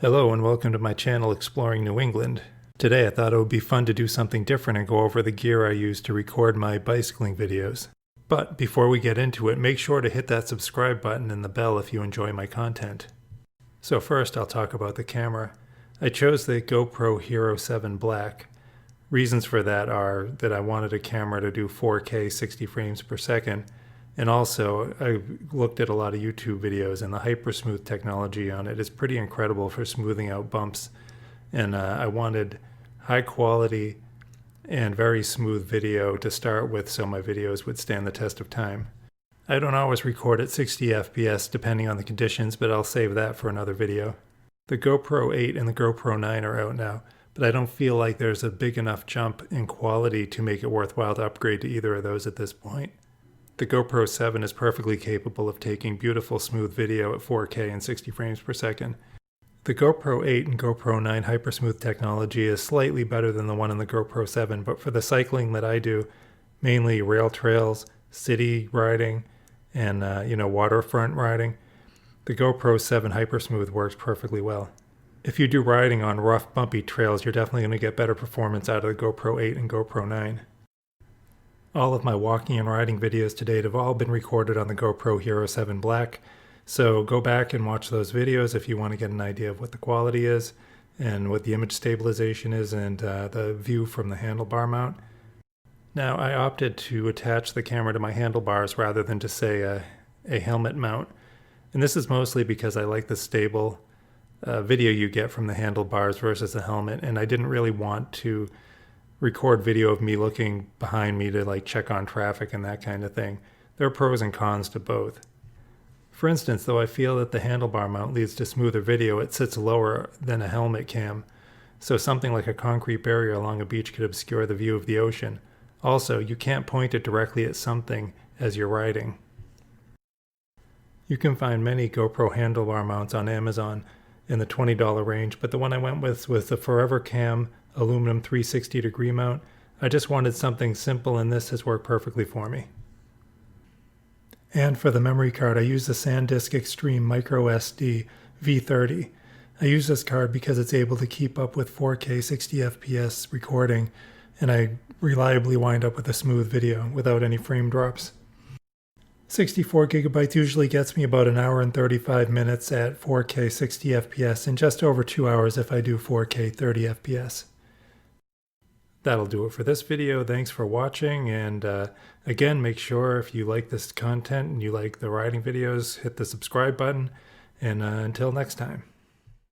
Hello and welcome to my channel Exploring New England. Today I thought it would be fun to do something different and go over the gear I use to record my bicycling videos. But before we get into it, make sure to hit that subscribe button and the bell if you enjoy my content. So first I'll talk about the camera. I chose the GoPro Hero 7 Black. Reasons for that are that I wanted a camera to do 4K 60 frames per second, and also I looked at a lot of YouTube videos and the HyperSmooth technology on it is pretty incredible for smoothing out bumps, and I wanted high quality and very smooth video to start with so my videos would stand the test of time. I don't always record at 60 FPS depending on the conditions, but I'll save that for another video. The GoPro 8 and the GoPro 9 are out now, but I don't feel like there's a big enough jump in quality to make it worthwhile to upgrade to either of those at this point. The GoPro 7 is perfectly capable of taking beautiful smooth video at 4K and 60 frames per second. The GoPro 8 and GoPro 9 HyperSmooth technology is slightly better than the one in the GoPro 7, but for the cycling that I do, mainly rail trails, city riding, and waterfront riding, the GoPro 7 HyperSmooth works perfectly well. If you do riding on rough, bumpy trails, you're definitely going to get better performance out of the GoPro 8 and GoPro 9. All of my walking and riding videos to date have all been recorded on the GoPro Hero 7 Black, so go back and watch those videos if you want to get an idea of what the quality is and what the image stabilization is and the view from the handlebar mount. Now I opted to attach the camera to my handlebars rather than to say a helmet mount, and this is mostly because I like the stable video you get from the handlebars versus the helmet, and I didn't really want to record video of me looking behind me to check on traffic and that kind of thing. There are pros and cons to both. For instance, though I feel that the handlebar mount leads to smoother video, it sits lower than a helmet cam, so something like a concrete barrier along a beach could obscure the view of the ocean. Also, you can't point it directly at something as you're riding. You can find many GoPro handlebar mounts on Amazon in the $20 range, but the one I went with was the Forever Cam aluminum 360-degree mount. I just wanted something simple, and this has worked perfectly for me. And for the memory card, I use the SanDisk Extreme Micro SD V30. I use this card because it's able to keep up with 4K 60 FPS recording, and I reliably wind up with a smooth video without any frame drops. 64 gigabytes usually gets me about an hour and 35 minutes at 4K 60 FPS and just over 2 hours if I do 4K 30 FPS. That'll do it for this video. Thanks for watching, and again, make sure if you like this content and you like the riding videos, hit the subscribe button, and until next time.